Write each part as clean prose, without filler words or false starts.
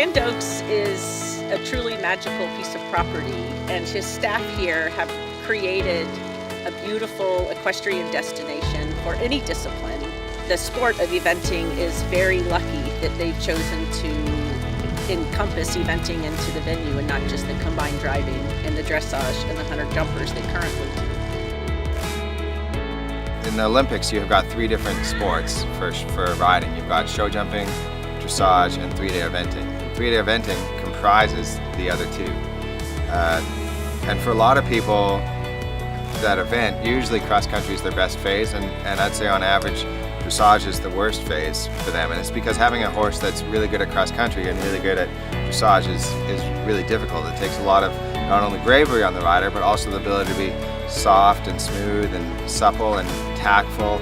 Grand Oaks is a truly magical piece of property, and his staff here have created a beautiful equestrian destination for any discipline. The sport of eventing is very lucky that they've chosen to encompass eventing into the venue and not just the combined driving and the dressage and the 100 jumpers they currently do. In the Olympics, you've got 3 different sports for riding. You've got show jumping, dressage, and 3-day eventing. 3-day eventing comprises the other 2. And for a lot of people that event, usually cross country is their best phase, and I'd say on average dressage is the worst phase for them. And it's because having a horse that's really good at cross country and really good at dressage is really difficult. It takes a lot of not only bravery on the rider, but also the ability to be soft and smooth and supple and tactful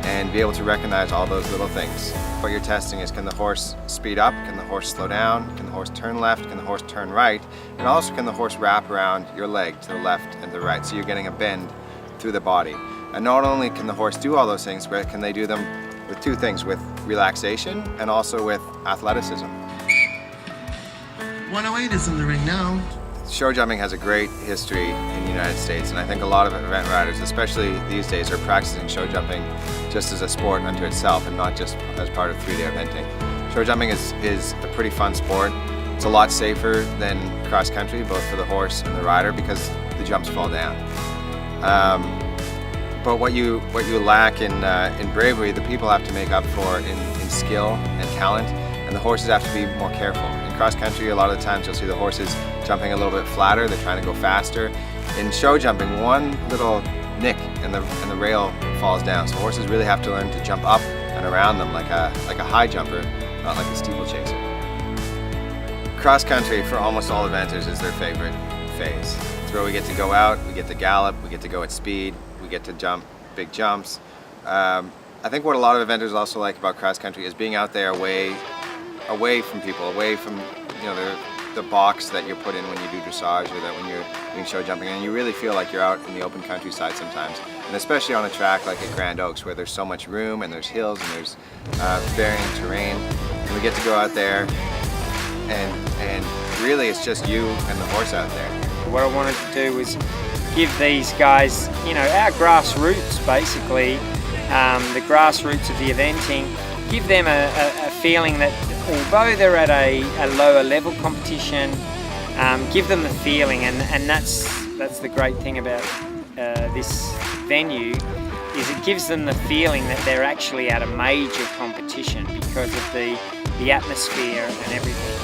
and be able to recognize all those little things. What you're testing is, can the horse speed up? Can the horse slow down? Can the horse turn left? Can the horse turn right? And also, can the horse wrap around your leg to the left and the right, so you're getting a bend through the body. And not only can the horse do all those things, but can they do them with 2 things, with relaxation and also with athleticism. 108 is in the ring now. Show jumping has a great history in the United States, and I think a lot of event riders, especially these days, are practicing show jumping just as a sport unto itself and not just as part of 3-day eventing. Show jumping is a pretty fun sport. It's a lot safer than cross country, both for the horse and the rider, because the jumps fall down. But what you lack in bravery, the people have to make up for in skill and talent, and the horses have to be more careful. In cross country, a lot of the times you'll see the horses jumping a little bit flatter, they're trying to go faster. In show jumping, one little nick and the rail falls down, so horses really have to learn to jump up and around them like a high jumper, not like a steeplechaser. Cross country for almost all eventers is their favorite phase. It's where we get to go out, we get to gallop, we get to go at speed, we get to jump big jumps. I think what a lot of eventers also like about cross country is being out there away from people, away from the box that you're put in when you do dressage or that when you're doing show jumping, and you really feel like you're out in the open countryside sometimes, and especially on a track like at Grand Oaks where there's so much room and there's hills and there's varying terrain, and we get to go out there and really it's just you and the horse out there. What I wanted to do was give these guys, our grassroots basically, the grassroots of the eventing, give them a feeling that although they're at a lower level competition, give them the feeling, and that's the great thing about this venue, is it gives them the feeling that they're actually at a major competition because of the atmosphere and everything.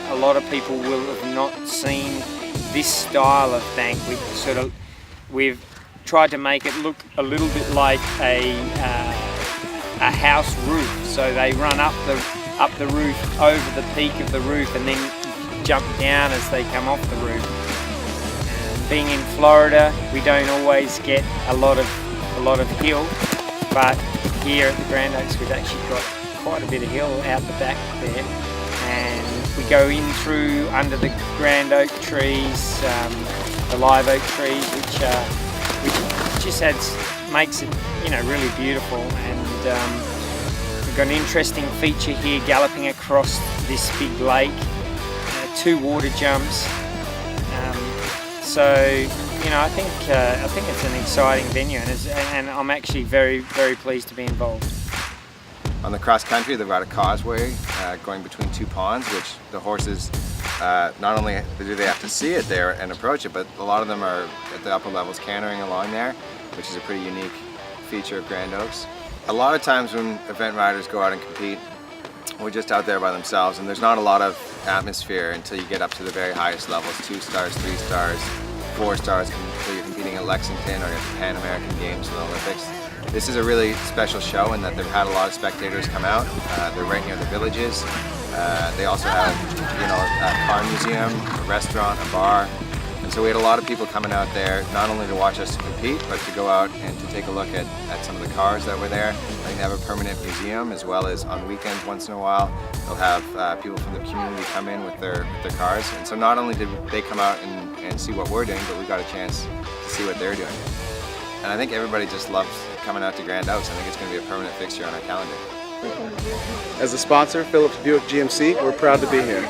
A lot of people will have not seen this style of bank. We've tried to make it look a little bit like a house roof. So they run up the roof, over the peak of the roof, and then jump down as they come off the roof. Being in Florida, we don't always get a lot of hill, but here at the Grand Oaks, we've actually got quite a bit of hill out the back there. And we go in through under the Grand Oak trees, the live oak trees, which just makes it really beautiful. And we've got an interesting feature here, galloping across this big lake, 2 water jumps. So I think it's an exciting venue, and I'm actually very, very pleased to be involved. On the cross country, they've got a causeway going between 2 ponds, which the horses, not only do they have to see it there and approach it, but a lot of them are at the upper levels cantering along there, which is a pretty unique feature of Grand Oaks. A lot of times when event riders go out and compete, we're just out there by themselves, and there's not a lot of atmosphere until you get up to the very highest levels, 2 stars, 3 stars, 4 stars, until you're competing at Lexington or at the Pan American Games and the Olympics. This is a really special show in that they've had a lot of spectators come out. They're right near the villages. They also have, a car museum, a restaurant, a bar. And so we had a lot of people coming out there, not only to watch us compete, but to go out and to take a look at some of the cars that were there. I think they have a permanent museum, as well as on weekends once in a while, they'll have people from the community come in with their cars. And so not only did they come out and see what we're doing, but we got a chance to see what they're doing. and I think everybody just loves coming out to Grand Oaks. I think it's going to be a permanent fixture on our calendar. As a sponsor, Phillips Buick GMC, we're proud to be here.